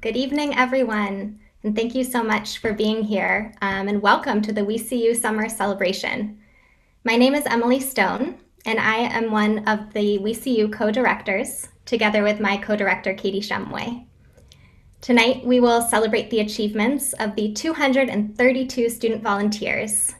Good evening, everyone. And thank you so much for being here and welcome to the wecu Summer Celebration. My name is Emily Stone, and I am one of the wecu co-directors, together with my co-director, Katie Shumway. Tonight, we will celebrate the achievements of the 232 student volunteers.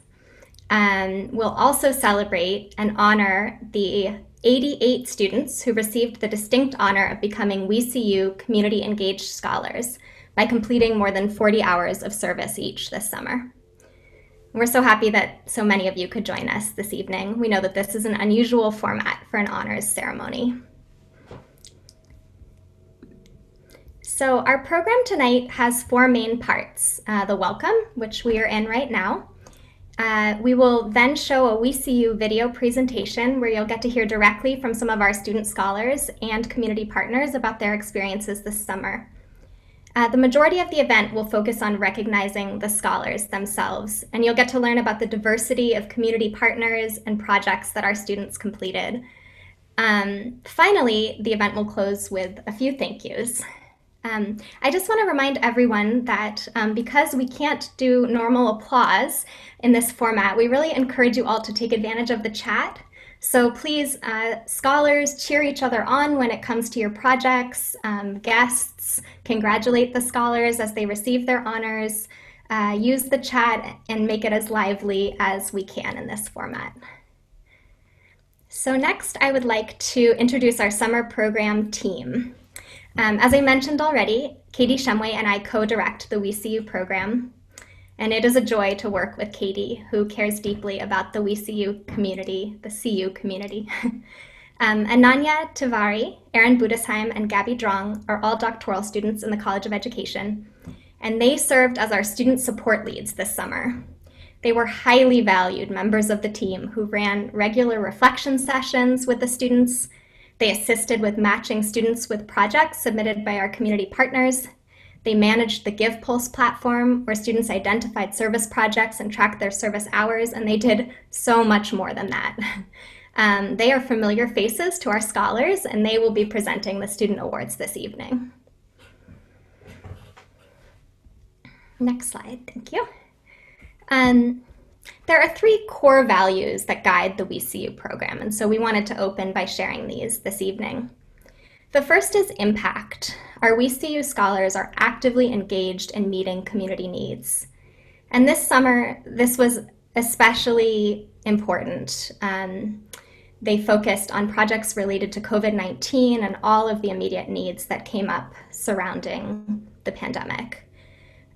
We'll also celebrate and honor the 88 students who received the distinct honor of becoming wecu Community Engaged Scholars by completing more than 40 hours of service each this summer. We're so happy that so many of you could join us this evening. We know that this is an unusual format for an honors ceremony. So our program tonight has four main parts. The welcome, which we are in right now. We will then show a wecu video presentation where you'll get to hear directly from some of our student scholars and community partners about their experiences this summer. The majority of the event will focus on recognizing the scholars themselves, and you'll get to learn about the diversity of community partners and projects that our students completed. Finally, the event will close with a few thank yous. I just want to remind everyone that because we can't do normal applause in this format, we really encourage you all to take advantage of the chat. So please, scholars, cheer each other on when it comes to your projects. Guests, congratulate the scholars as they receive their honors. Use the chat and make it as lively as we can in this format. So next, I would like to introduce our summer program team. As I mentioned already, Katie Shumway and I co-direct the wecu program, and it is a joy to work with Katie, who cares deeply about the wecu community, the CU community. Ananya Tivari, Erin Budesheim, and Gabby Drong are all doctoral students in the College of Education, and they served as our student support leads this summer. They were highly valued members of the team who ran regular reflection sessions with the students. They assisted with matching students with projects submitted by our community partners. They managed the GivePulse platform where students identified service projects and tracked their service hours, and they did so much more than that. They are familiar faces to our scholars, and they will be presenting the student awards this evening. Next slide, thank you. There are three core values that guide the wecu program, and so we wanted to open by sharing these this evening. The first is impact. Our wecu scholars are actively engaged in meeting community needs. And this summer, this was especially important. They focused on projects related to COVID-19 and all of the immediate needs that came up surrounding the pandemic.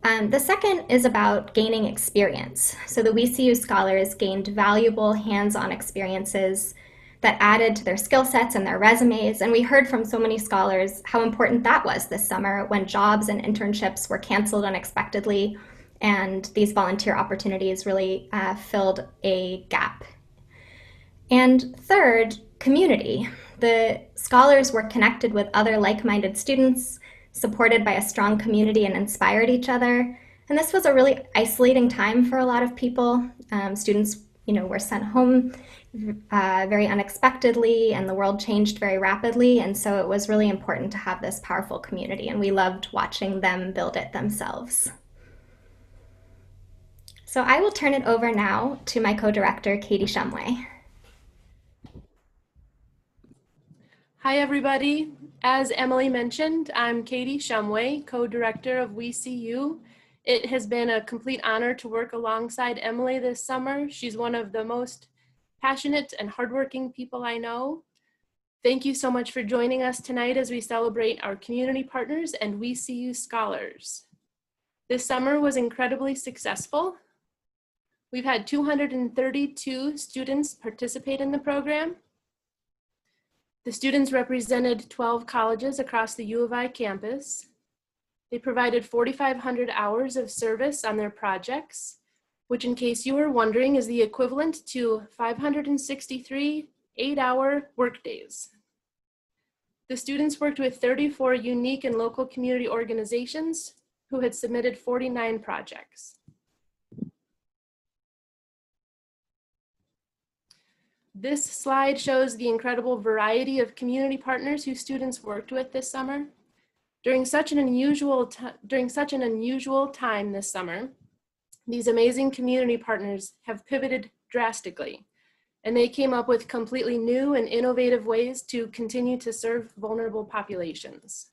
The second is about gaining experience. So the wecu scholars gained valuable hands-on experiences that added to their skill sets and their resumes. And we heard from so many scholars how important that was this summer when jobs and internships were canceled unexpectedly, and these volunteer opportunities really filled a gap. And third, community. The scholars were connected with other like-minded students, supported by a strong community, and inspired each other. And this was a really isolating time for a lot of people. Students, were sent home very unexpectedly, and the world changed very rapidly. And so it was really important to have this powerful community, and we loved watching them build it themselves. So I will turn it over now to my co-director, Katie Shumway. Hi, everybody. As Emily mentioned, I'm Katie Shumway, co-director of wecu. It has been a complete honor to work alongside Emily this summer. She's one of the most passionate and hardworking people I know. Thank you so much for joining us tonight as we celebrate our community partners and wecu scholars. This summer was incredibly successful. We've had 232 students participate in the program. The students represented 12 colleges across the U of I campus. They provided 4,500 hours of service on their projects, which, in case you were wondering, is the equivalent to 563 8-hour workdays. The students worked with 34 unique and local community organizations who had submitted 49 projects. This slide shows the incredible variety of community partners who students worked with this summer. During such an unusual time this summer, these amazing community partners have pivoted drastically, and they came up with completely new and innovative ways to continue to serve vulnerable populations.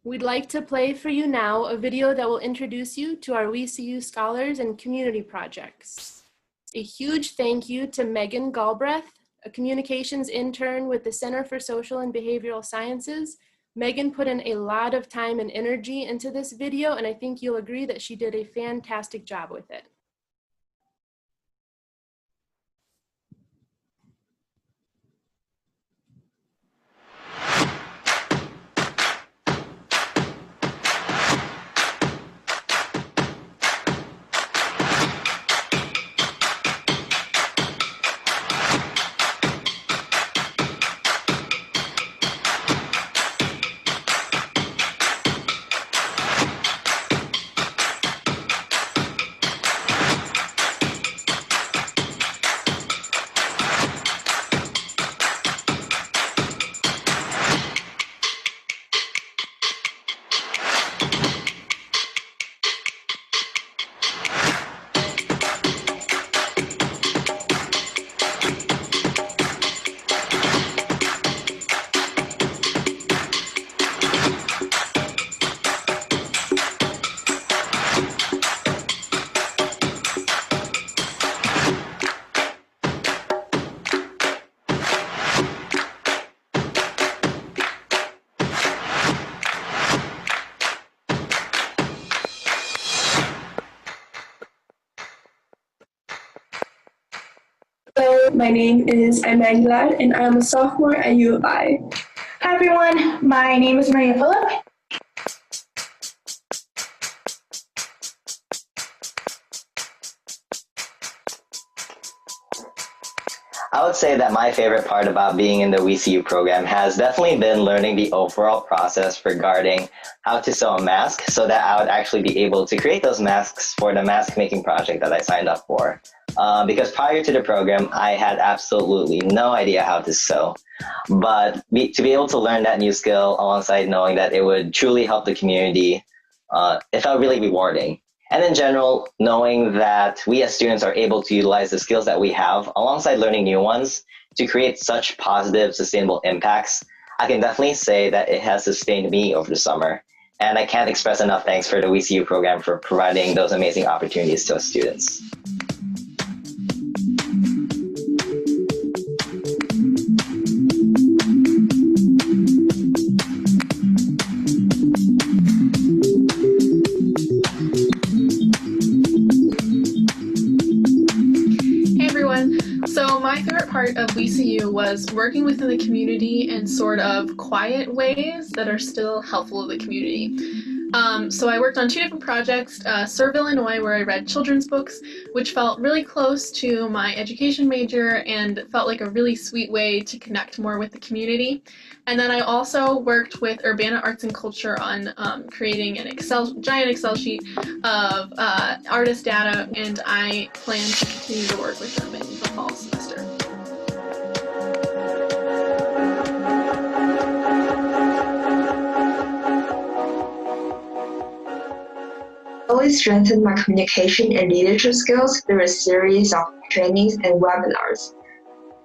We'd like to play for you now a video that will introduce you to our wecu scholars and community projects. A huge thank you to Megan Galbraith, a communications intern with the Center for Social and Behavioral Sciences. Megan put in a lot of time and energy into this video, and I think you'll agree that she did a fantastic job with it. Hello, my name is Emmanuel and I'm a sophomore at UI. Hi everyone, my name is Maria Phillip. I would say that my favorite part about being in the wecu program has definitely been learning the overall process regarding how to sew a mask so that I would actually be able to create those masks for the mask making project that I signed up for. Because prior to the program, I had absolutely no idea how to sew. But to be able to learn that new skill alongside knowing that it would truly help the community, it felt really rewarding. And in general, knowing that we as students are able to utilize the skills that we have alongside learning new ones to create such positive, sustainable impacts, I can definitely say that it has sustained me over the summer. And I can't express enough thanks for the wecu program for providing those amazing opportunities to us students. So my favorite part of wecu was working within the community in sort of quiet ways that are still helpful to the community. So I worked on two different projects, Serve Illinois, where I read children's books, which felt really close to my education major and felt like a really sweet way to connect more with the community. And then I also worked with Urbana Arts and Culture on creating an giant Excel sheet of artist data, and I plan to continue to work with them in the fall semester. I strengthened my communication and leadership skills through a series of trainings and webinars,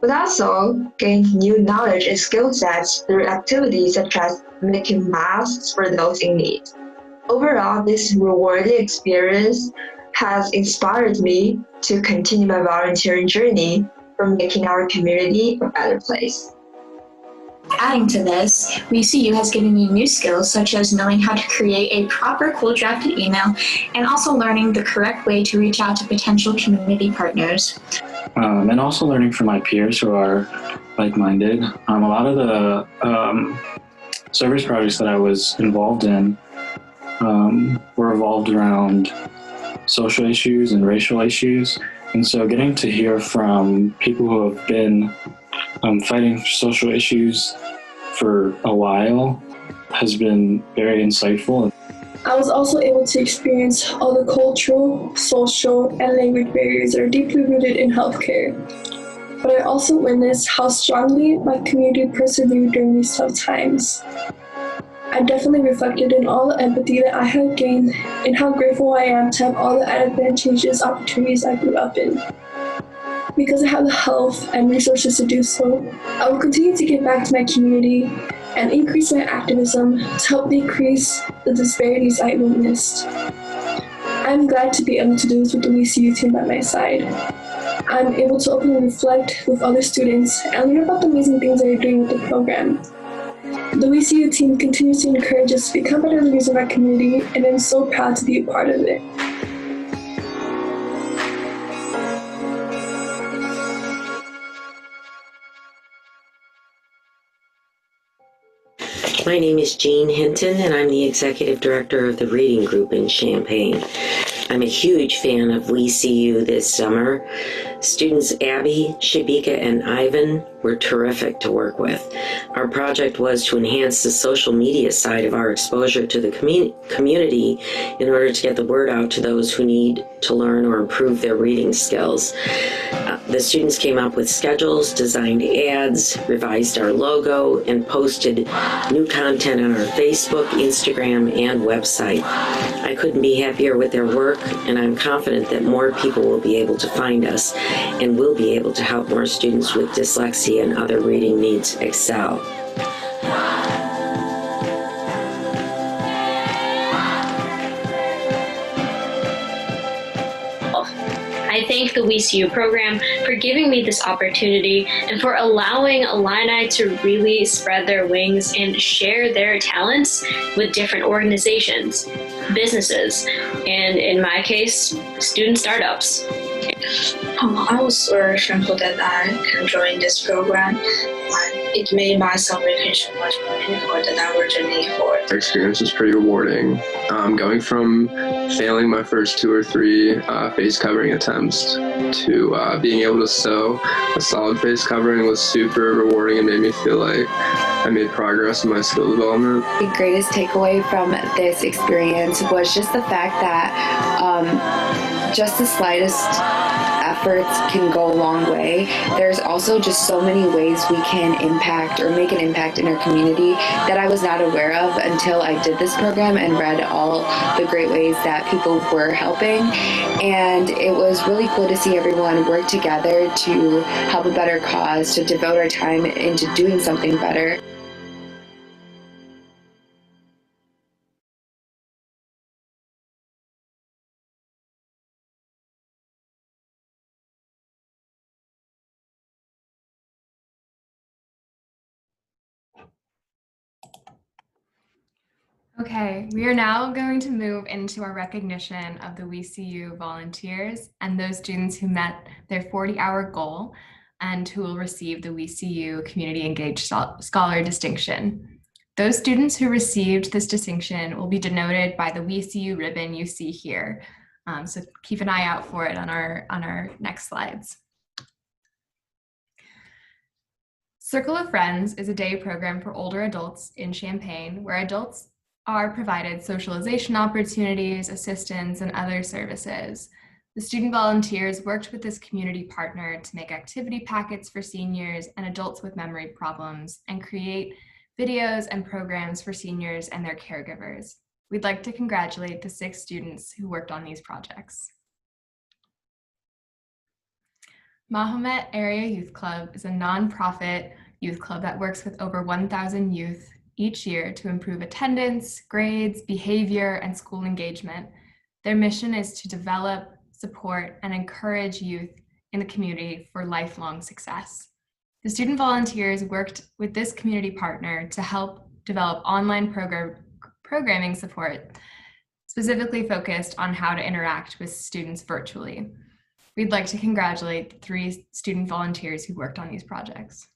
but also gained new knowledge and skill sets through activities such as making masks for those in need. Overall, this rewarding experience has inspired me to continue my volunteering journey for making our community a better place. Adding to this, wecu has given me new skills such as knowing how to create a proper cold drafted email and also learning the correct way to reach out to potential community partners. And also learning from my peers who are like-minded. A lot of the service projects that I was involved in were revolved around social issues and racial issues. And so getting to hear from people who have been fighting social issues for a while has been very insightful. I was also able to experience all the cultural, social, and language barriers that are deeply rooted in healthcare. but I also witnessed how strongly my community persevered during these tough times. I definitely reflected in all the empathy that I have gained and how grateful I am to have all the advantageous opportunities I grew up in. Because I have the health and resources to do so, I will continue to give back to my community and increase my activism to help decrease the disparities I witnessed. I'm glad to be able to do this with the WeCU team by my side. I'm able to openly reflect with other students and learn about the amazing things they are doing with the program. The WeCU team continues to encourage us to become better leaders in our community, and I'm so proud to be a part of it. My name is Jean Hinton, and I'm the Executive Director of the Reading Group in Champaign. I'm a huge fan of WeCU this summer. Students Abby, Shabika, and Ivan were terrific to work with. Our project was to enhance the social media side of our exposure to the community in order to get the word out to those who need to learn or improve their reading skills. The students came up with schedules, designed ads, revised our logo, and posted new content on our Facebook, Instagram, and website. I couldn't be happier with their work, and I'm confident that more people will be able to find us and will be able to help more students with dyslexia and other reading needs excel. I thank the WeCU program for giving me this opportunity and for allowing Illini to really spread their wings and share their talents with different organizations, businesses, and in my case, student startups. I was very thankful that I can join this program. It made my summer vacation much more meaningful than I originally thought. Our experience was pretty rewarding. Going from failing my first 2 or 3 face covering attempts to being able to sew a solid face covering was super rewarding and made me feel like I made progress in my skill development. The greatest takeaway from this experience was just the fact that just the slightest efforts can go a long way. There's also just so many ways we can impact or make an impact in our community that I was not aware of until I did this program and read all the great ways that people were helping. And it was really cool to see everyone work together to help a better cause, to devote our time into doing something better. Okay, we are now going to move into our recognition of the WeCU volunteers and those students who met their 40-hour goal and who will receive the WeCU Community Engaged Scholar distinction. Those students who received this distinction will be denoted by the WeCU ribbon you see here. So keep an eye out for it on our next slides. Circle of Friends is a day program for older adults in Champaign where adults are provided socialization opportunities, assistance, and other services. The student volunteers worked with this community partner to make activity packets for seniors and adults with memory problems and create videos and programs for seniors and their caregivers. We'd like to congratulate the 6 students who worked on these projects. Mahomet Area Youth Club is a nonprofit youth club that works with over 1,000 youth each year to improve attendance, grades, behavior, and school engagement. Their mission is to develop, support, and encourage youth in the community for lifelong success. The student volunteers worked with this community partner to help develop online programming support, specifically focused on how to interact with students virtually. We'd like to congratulate the 3 student volunteers who worked on these projects.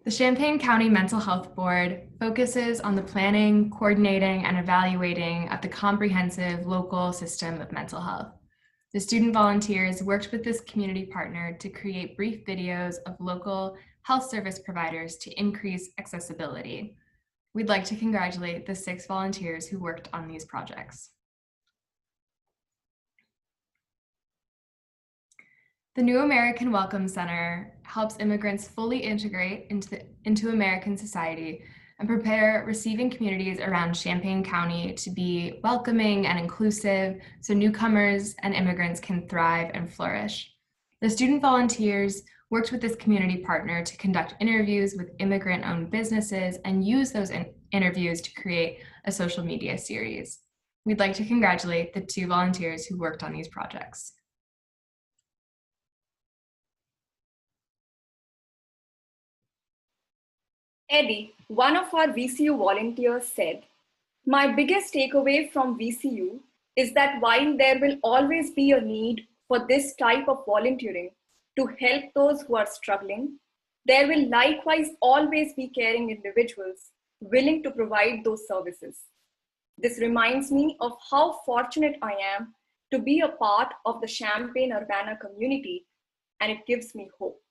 The Champaign County Mental Health Board focuses on the planning, coordinating, and evaluating of the comprehensive local system of mental health. The student volunteers worked with this community partner to create brief videos of local health service providers to increase accessibility. We'd like to congratulate the 6 volunteers who worked on these projects. The New American Welcome Center helps immigrants fully integrate into American society and prepare receiving communities around Champaign County to be welcoming and inclusive so newcomers and immigrants can thrive and flourish. The student volunteers worked with this community partner to conduct interviews with immigrant-owned businesses and use those interviews to create a social media series. We'd like to congratulate the 2 volunteers who worked on these projects. Eddie, one of our VCU volunteers, said, "My biggest takeaway from VCU is that while there will always be a need for this type of volunteering to help those who are struggling, there will likewise always be caring individuals willing to provide those services. This reminds me of how fortunate I am to be a part of the Champaign-Urbana community, and it gives me hope."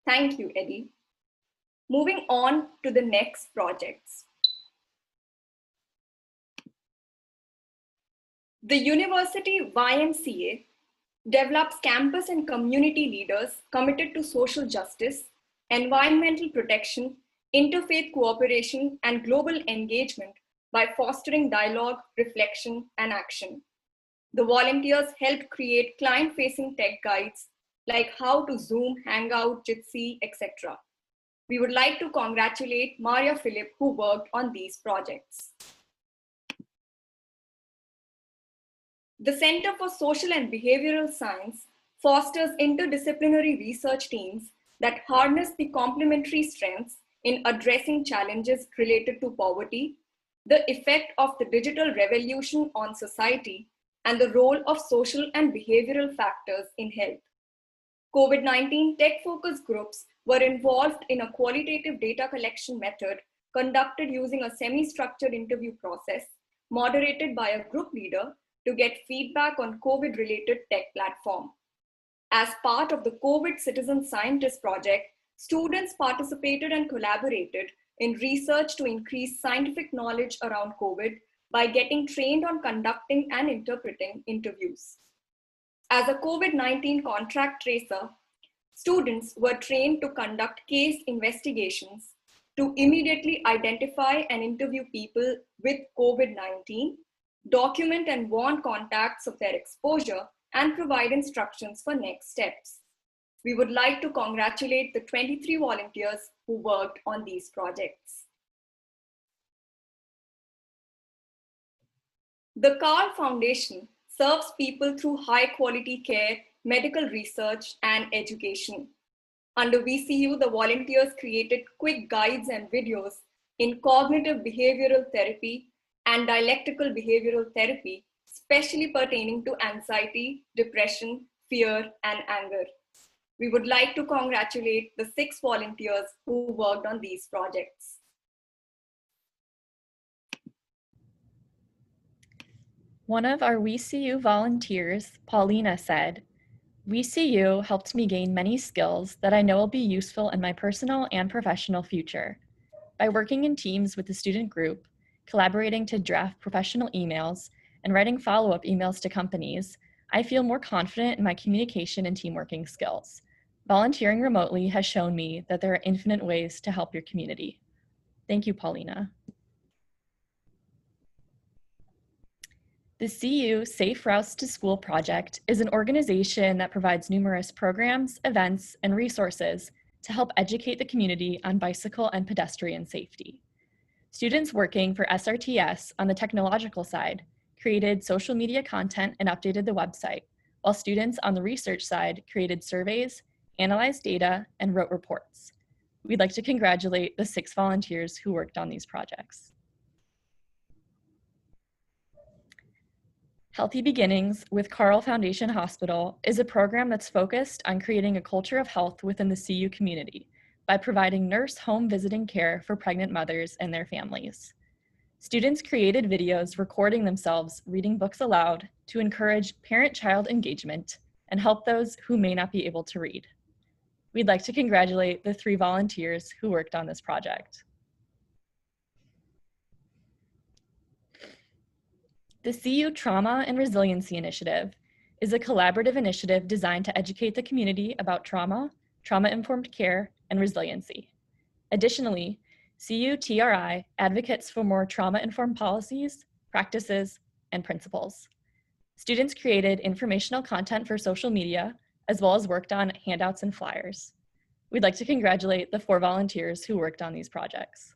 Thank you, Eddie. Moving on to the next projects. The University YMCA develops campus and community leaders committed to social justice, environmental protection, interfaith cooperation, and global engagement by fostering dialogue, reflection, and action. The volunteers helped create client-facing tech guides like how to Zoom, Hangout, Jitsi, etc. We would like to congratulate Maria Philip, who worked on these projects. The Center for Social and Behavioral Science fosters interdisciplinary research teams that harness the complementary strengths in addressing challenges related to poverty, the effect of the digital revolution on society, and the role of social and behavioral factors in health. COVID-19 tech focus groups were involved in a qualitative data collection method conducted using a semi-structured interview process moderated by a group leader to get feedback on COVID-related tech platform. As part of the COVID Citizen Scientist Project, students participated and collaborated in research to increase scientific knowledge around COVID by getting trained on conducting and interpreting interviews. As a COVID-19 contract tracer, students were trained to conduct case investigations to immediately identify and interview people with COVID-19, document and warn contacts of their exposure, and provide instructions for next steps. We would like to congratulate the 23 volunteers who worked on these projects. The Carl Foundation serves people through high-quality care, medical research, and education. Under VCU, the volunteers created quick guides and videos in cognitive behavioral therapy and dialectical behavioral therapy, especially pertaining to anxiety, depression, fear, and anger. We would like to congratulate the 6 volunteers who worked on these projects. One of our WeCU volunteers, Paulina, said, "WeCU helped me gain many skills that I know will be useful in my personal and professional future. By working in teams with the student group, collaborating to draft professional emails, and writing follow-up emails to companies, I feel more confident in my communication and teamworking skills. Volunteering remotely has shown me that there are infinite ways to help your community." Thank you, Paulina. The CU Safe Routes to School project is an organization that provides numerous programs, events, and resources to help educate the community on bicycle and pedestrian safety. Students working for SRTS on the technological side created social media content and updated the website, while students on the research side created surveys, analyzed data, and wrote reports. We'd like to congratulate the 6 volunteers who worked on these projects. Healthy Beginnings with Carl Foundation Hospital is a program that's focused on creating a culture of health within the CU community by providing nurse home visiting care for pregnant mothers and their families. Students created videos recording themselves reading books aloud to encourage parent-child engagement and help those who may not be able to read. We'd like to congratulate the 3 volunteers who worked on this project. The CU Trauma and Resiliency Initiative is a collaborative initiative designed to educate the community about trauma, trauma-informed care, and resiliency. Additionally, CUTRI advocates for more trauma-informed policies, practices, and principles. Students created informational content for social media, as well as worked on handouts and flyers. We'd like to congratulate the 4 volunteers who worked on these projects.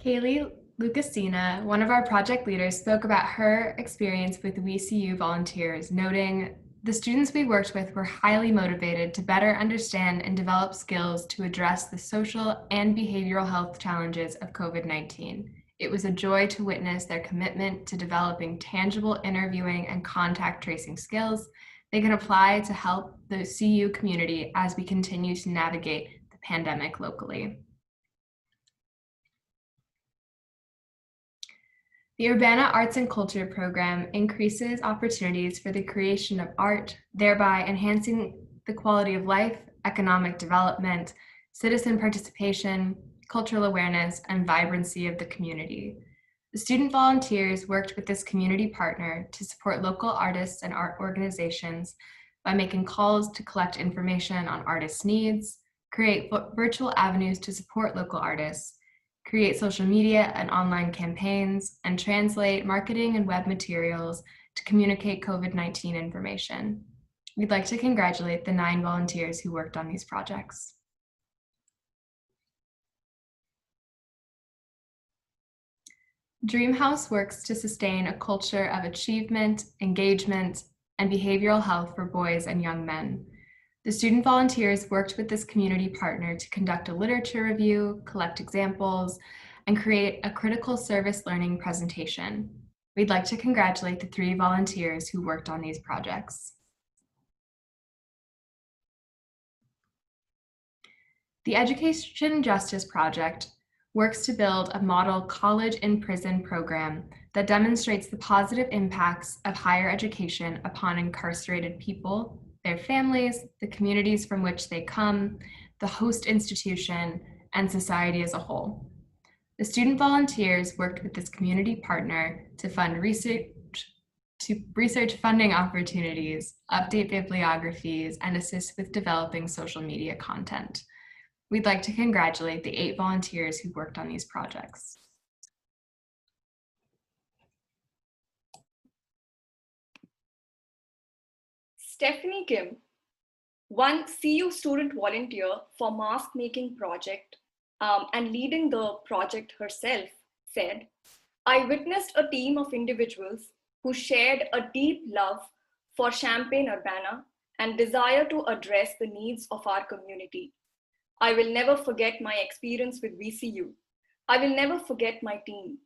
Kaylee Lucasina, one of our project leaders, spoke about her experience with wecu volunteers, noting the students we worked with were highly motivated to better understand and develop skills to address the social and behavioral health challenges of COVID-19. It was a joy to witness their commitment to developing tangible interviewing and contact tracing skills they can apply to help the CU community as we continue to navigate the pandemic locally. The Urbana Arts and Culture program increases opportunities for the creation of art, thereby enhancing the quality of life, economic development, citizen participation, cultural awareness, and vibrancy of the community. The student volunteers worked with this community partner to support local artists and art organizations by making calls to collect information on artists' needs, create virtual avenues to support local artists, create social media and online campaigns, and translate marketing and web materials to communicate COVID-19 information. We'd like to congratulate the 9 volunteers who worked on these projects. Dreamhouse works to sustain a culture of achievement, engagement, and behavioral health for boys and young men. The student volunteers worked with this community partner to conduct a literature review, collect examples, and create a critical service learning presentation. We'd like to congratulate the 3 volunteers who worked on these projects. The Education Justice Project works to build a model college in prison program that demonstrates the positive impacts of higher education upon incarcerated people, their families, the communities from which they come, the host institution, and society as a whole. The student volunteers worked with this community partner to fund research funding opportunities, update bibliographies, and assist with developing social media content. We'd like to congratulate the 8 volunteers who worked on these projects. Stephanie Kim, one CU student volunteer for mask making project and leading the project herself, said, "I witnessed a team of individuals who shared a deep love for Champaign-Urbana and desire to address the needs of our community. I will never forget my experience with VCU. I will never forget my team.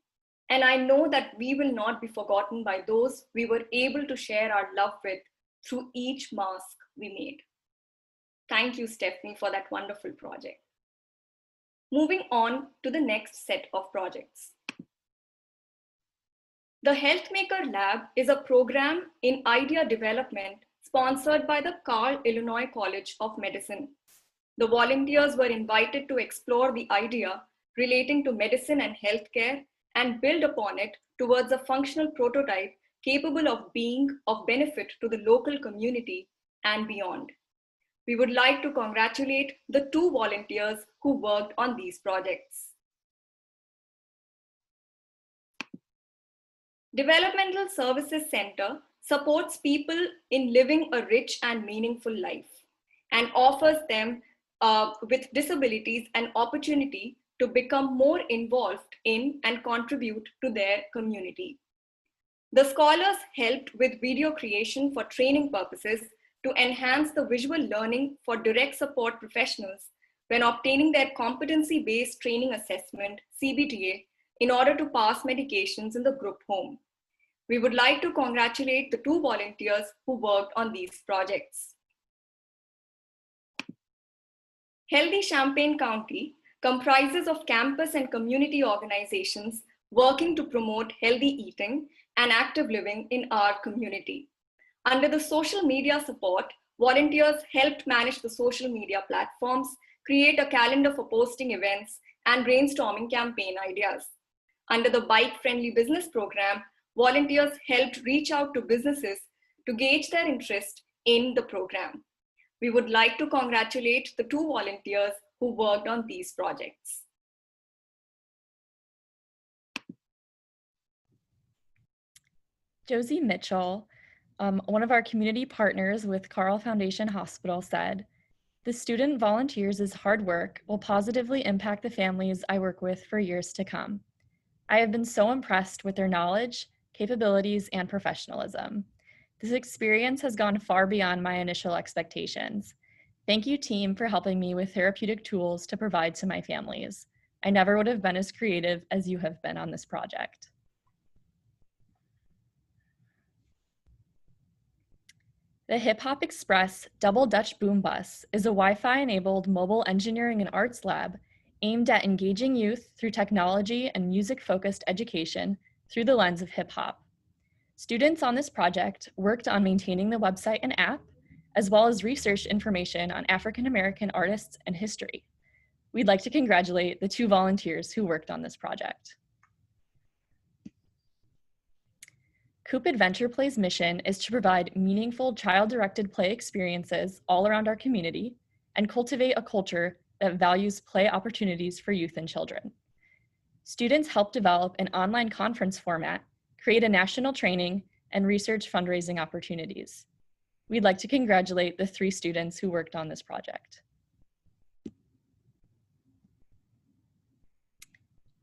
And I know that we will not be forgotten by those we were able to share our love with through each mask we made." Thank you, Stephanie, for that wonderful project. Moving on to the next set of projects. The Healthmaker Lab is a program in idea development sponsored by the Illinois College of Medicine. The volunteers were invited to explore the idea relating to medicine and healthcare and build upon it towards a functional prototype capable of being of benefit to the local community and beyond. We would like to congratulate the 2 volunteers who worked on these projects. Developmental Services Center supports people in living a rich and meaningful life and offers them with disabilities an opportunity to become more involved in and contribute to their community. The scholars helped with video creation for training purposes to enhance the visual learning for direct support professionals when obtaining their competency-based training assessment, CBTA, in order to pass medications in the group home. We would like to congratulate the 2 volunteers who worked on these projects. Healthy Champaign County comprises of campus and community organizations working to promote healthy eating and active living in our community. Under the social media support, volunteers helped manage the social media platforms, create a calendar for posting events, and brainstorming campaign ideas. Under the Bike-Friendly Business Program, volunteers helped reach out to businesses to gauge their interest in the program. We would like to congratulate the 2 volunteers who worked on these projects. Josie Mitchell, one of our community partners with Carle Foundation Hospital, said, "The student volunteers' hard work will positively impact the families I work with for years to come. I have been so impressed with their knowledge, capabilities, and professionalism. This experience has gone far beyond my initial expectations. Thank you, team, for helping me with therapeutic tools to provide to my families. I never would have been as creative as you have been on this project." The Hip Hop Express Double Dutch Boom Bus is a Wi-Fi-enabled mobile engineering and arts lab aimed at engaging youth through technology and music-focused education through the lens of hip hop. Students on this project worked on maintaining the website and app, as well as research information on African American artists and history. We'd like to congratulate the 2 volunteers who worked on this project. Coop Adventure Play's mission is to provide meaningful child-directed play experiences all around our community and cultivate a culture that values play opportunities for youth and children. Students help develop an online conference format, create a national training, and research fundraising opportunities. We'd like to congratulate the 3 students who worked on this project.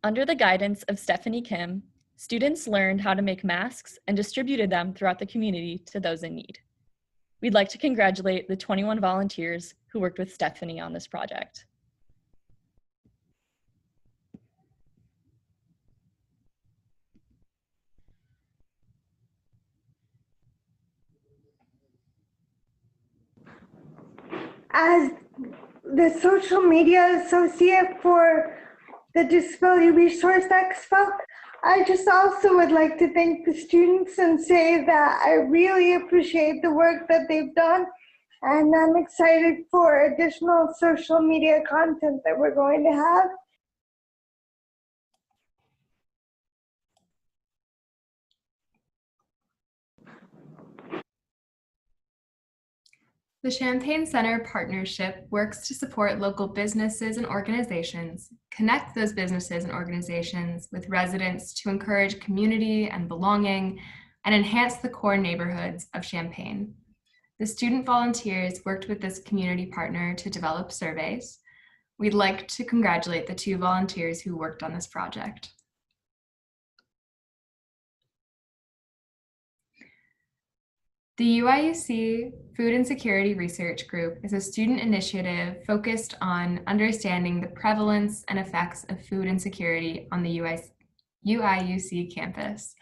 Under the guidance of Stephanie Kim, students learned how to make masks and distributed them throughout the community to those in need. We'd like to congratulate the 21 volunteers who worked with Stephanie on this project. As the social media associate for the Disability Resource Expo, I just also would like to thank the students and say that I really appreciate the work that they've done, and I'm excited for additional social media content that we're going to have. The Champaign Center Partnership works to support local businesses and organizations, connect those businesses and organizations with residents to encourage community and belonging, and enhance the core neighborhoods of Champaign. The student volunteers worked with this community partner to develop surveys. We'd like to congratulate the 2 volunteers who worked on this project. The UIUC Food Insecurity Research Group is a student initiative focused on understanding the prevalence and effects of food insecurity on the UIUC campus.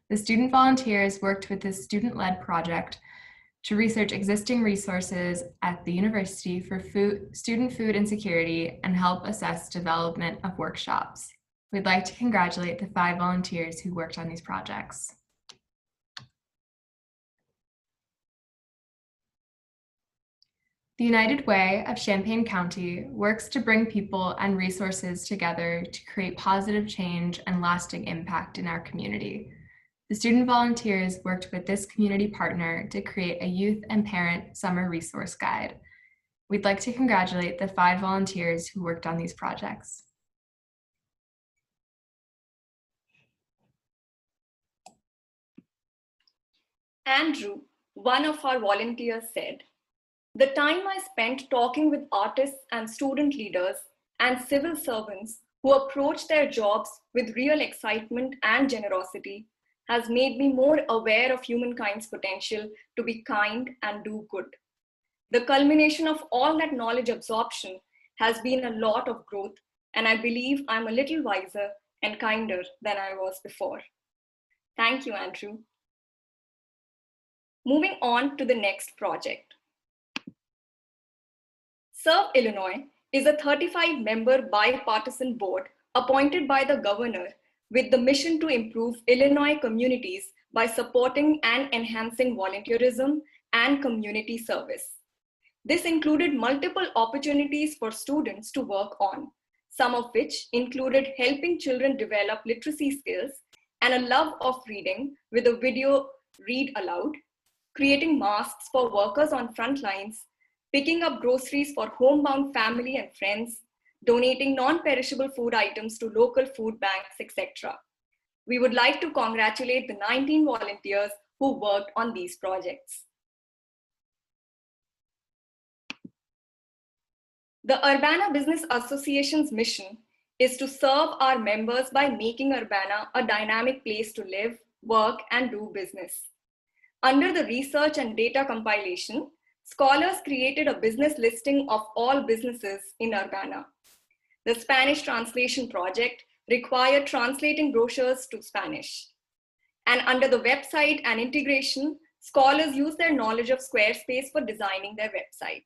The student volunteers worked with this student-led project to research existing resources at the university for student food insecurity and help assess development of workshops. We'd like to congratulate the 5 volunteers who worked on these projects. The United Way of Champaign County works to bring people and resources together to create positive change and lasting impact in our community. The student volunteers worked with this community partner to create a youth and parent summer resource guide. We'd like to congratulate the 5 volunteers who worked on these projects. Andrew, one of our volunteers, said, "The time I spent talking with artists and student leaders and civil servants who approach their jobs with real excitement and generosity has made me more aware of humankind's potential to be kind and do good. The culmination of all that knowledge absorption has been a lot of growth, and I believe I'm a little wiser and kinder than I was before." Thank you, Andrew. Moving on to the next project. Serve Illinois is a 35-member bipartisan board appointed by the governor with the mission to improve Illinois communities by supporting and enhancing volunteerism and community service. This included multiple opportunities for students to work on, some of which included helping children develop literacy skills and a love of reading with a video read aloud, creating masks for workers on front lines, picking up groceries for homebound family and friends, donating non-perishable food items to local food banks, etc. We would like to congratulate the 19 volunteers who worked on these projects. The Urbana Business Association's mission is to serve our members by making Urbana a dynamic place to live, work, and do business. Under the research and data compilation, scholars created a business listing of all businesses in Urbana. The Spanish translation project required translating brochures to Spanish. And under the website and integration, scholars used their knowledge of Squarespace for designing their website.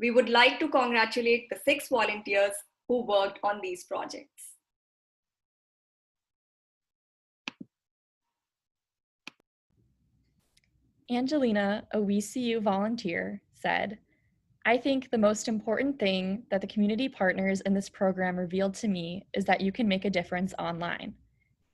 We would like to congratulate the 6 volunteers who worked on these projects. Angelina, a WeCU volunteer, said, "I think the most important thing that the community partners in this program revealed to me is that you can make a difference online.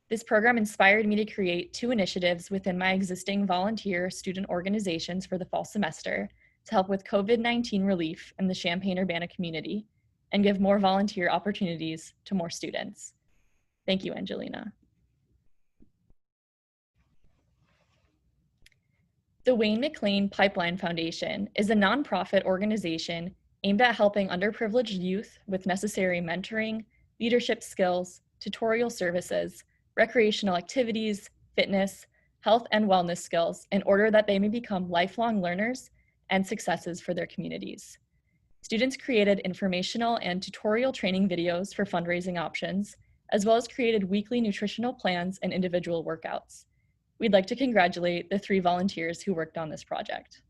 This program inspired me to create 2 initiatives within my existing volunteer student organizations for the fall semester to help with COVID-19 relief in the Champaign-Urbana community and give more volunteer opportunities to more students." Thank you, Angelina. The Wayne McLean Pipeline Foundation is a nonprofit organization aimed at helping underprivileged youth with necessary mentoring, leadership skills, tutorial services, recreational activities, fitness, health and wellness skills in order that they may become lifelong learners and successes for their communities. Students created informational and tutorial training videos for fundraising options, as well as created weekly nutritional plans and individual workouts. We'd like to congratulate the 3 volunteers who worked on this project.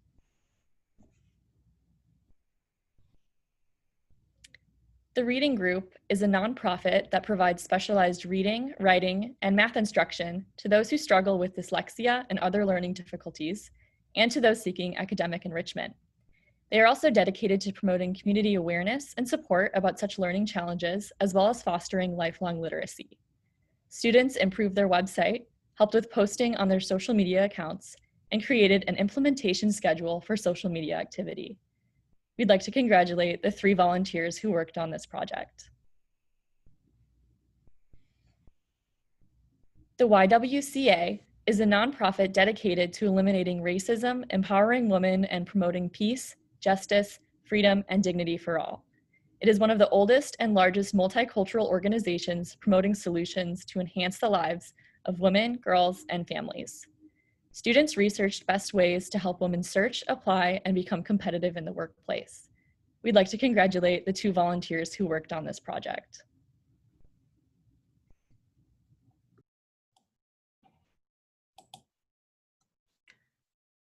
The Reading Group is a nonprofit that provides specialized reading, writing, and math instruction to those who struggle with dyslexia and other learning difficulties, and to those seeking academic enrichment. They are also dedicated to promoting community awareness and support about such learning challenges, as well as fostering lifelong literacy. Students improved their website, helped with posting on their social media accounts, and created an implementation schedule for social media activity. We'd like to congratulate the 3 volunteers who worked on this project. The YWCA is a nonprofit dedicated to eliminating racism, empowering women, and promoting peace, justice, freedom, and dignity for all. It is one of the oldest and largest multicultural organizations promoting solutions to enhance the lives of women, girls, and families. Students researched best ways to help women search, apply, and become competitive in the workplace. We'd like to congratulate the 2 volunteers who worked on this project.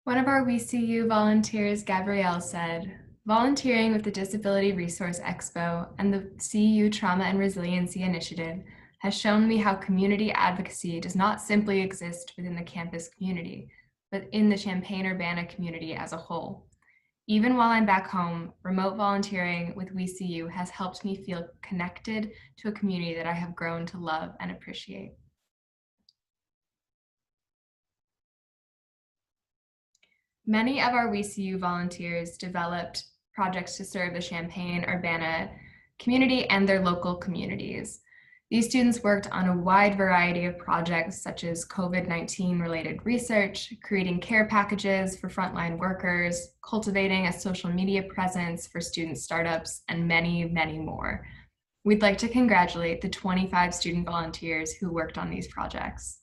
One of our WeCU volunteers, Gabrielle, said, "Volunteering with the Disability Resource Expo and the CU Trauma and Resiliency Initiative has shown me how community advocacy does not simply exist within the campus community, but in the Champaign-Urbana community as a whole. Even while I'm back home, remote volunteering with WeCU has helped me feel connected to a community that I have grown to love and appreciate." Many of our WeCU volunteers developed projects to serve the Champaign-Urbana community and their local communities. These students worked on a wide variety of projects such as COVID-19 related research, creating care packages for frontline workers, cultivating a social media presence for student startups, and many, many more. We'd like to congratulate the 25 student volunteers who worked on these projects.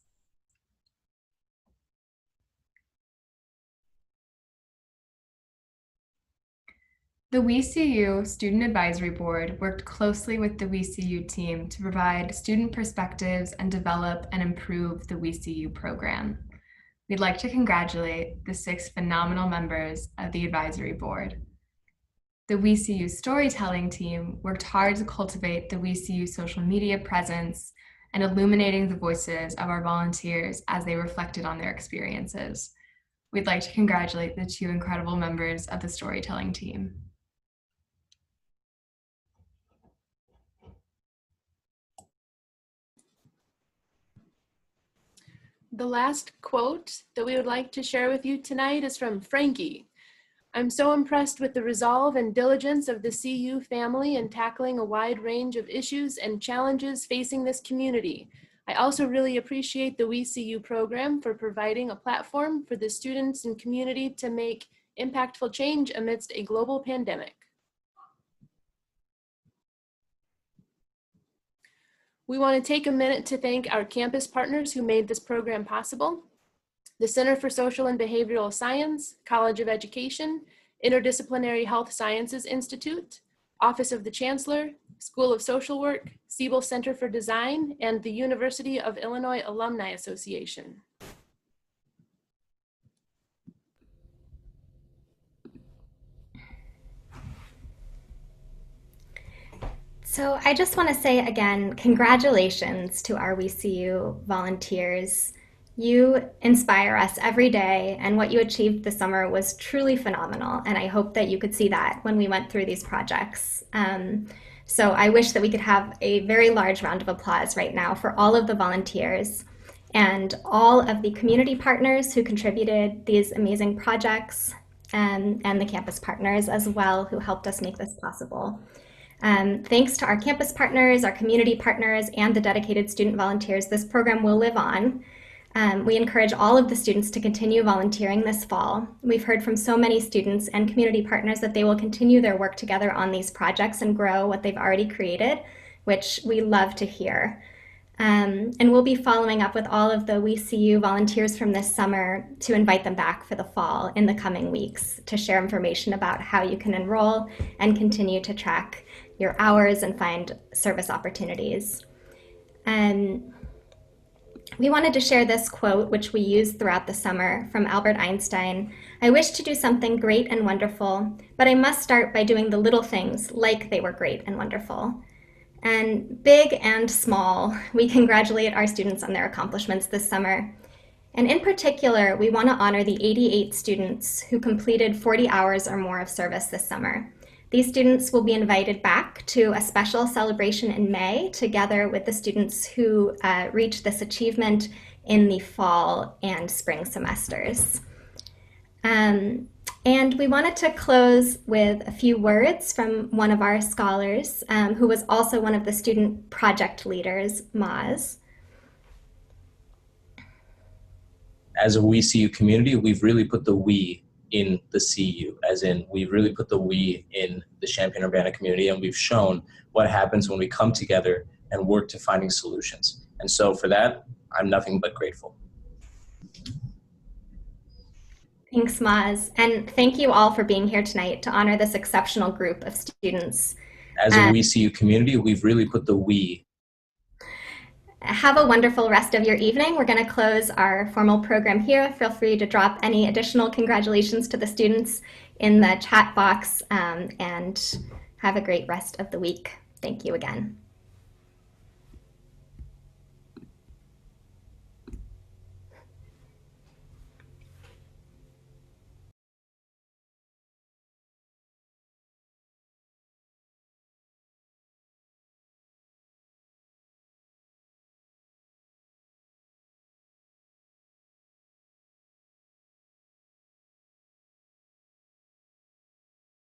The WeCU Student Advisory Board worked closely with the WeCU team to provide student perspectives and develop and improve the WeCU program. We'd like to congratulate the 6 phenomenal members of the advisory board. The WeCU storytelling team worked hard to cultivate the WeCU social media presence and illuminating the voices of our volunteers as they reflected on their experiences. We'd like to congratulate the 2 incredible members of the storytelling team. The last quote that we would like to share with you tonight is from Frankie. I'm so impressed with the resolve and diligence of the CU family in tackling a wide range of issues and challenges facing this community. I also really appreciate the WeCU program for providing a platform for the students and community to make impactful change amidst a global pandemic. We want to take a minute to thank our campus partners who made this program possible: the Center for Social and Behavioral Science, College of Education, Interdisciplinary Health Sciences Institute, Office of the Chancellor, School of Social Work, Siebel Center for Design, and the University of Illinois Alumni Association. So I just want to say again, congratulations to our WeCU volunteers. You inspire us every day, and what you achieved this summer was truly phenomenal, and I hope that you could see that when we went through these projects. So I wish that we could have a very large round of applause right now for all of the volunteers and all of the community partners who contributed these amazing projects, and the campus partners as well who helped us make this possible. Thanks to our campus partners, our community partners, and the dedicated student volunteers, this program will live on. We encourage all of the students to continue volunteering this fall. We've heard from so many students and community partners that they will continue their work together on these projects and grow what they've already created, which we love to hear. And we'll be following up with all of the WeCU volunteers from this summer to invite them back for the fall in the coming weeks to share information about how you can enroll and continue to track your hours and find service opportunities. We wanted to share this quote, which we used throughout the summer, from Albert Einstein. I wish to do something great and wonderful, but I must start by doing the little things like they were great and wonderful. And big and small, we congratulate our students on their accomplishments this summer. And in particular, we want to honor the 88 students who completed 40 hours or more of service this summer. These students will be invited back to a special celebration in May together with the students who reached this achievement in the fall and spring semesters. And we wanted to close with a few words from one of our scholars who was also one of the student project leaders, Maz. As a WeCU community, we've really put the we in the CU, as in we've really put the we in the Champaign-Urbana community, and we've shown what happens when we come together and work to finding solutions. And so for that, I'm nothing but grateful. Thanks, Maz. And thank you all for being here tonight to honor this exceptional group of students. As a WeCU community, we've really put the we. Have a wonderful rest of your evening. We're going to close our formal program here. Feel free to drop any additional congratulations to the students in the chat box, and have a great rest of the week. Thank you again.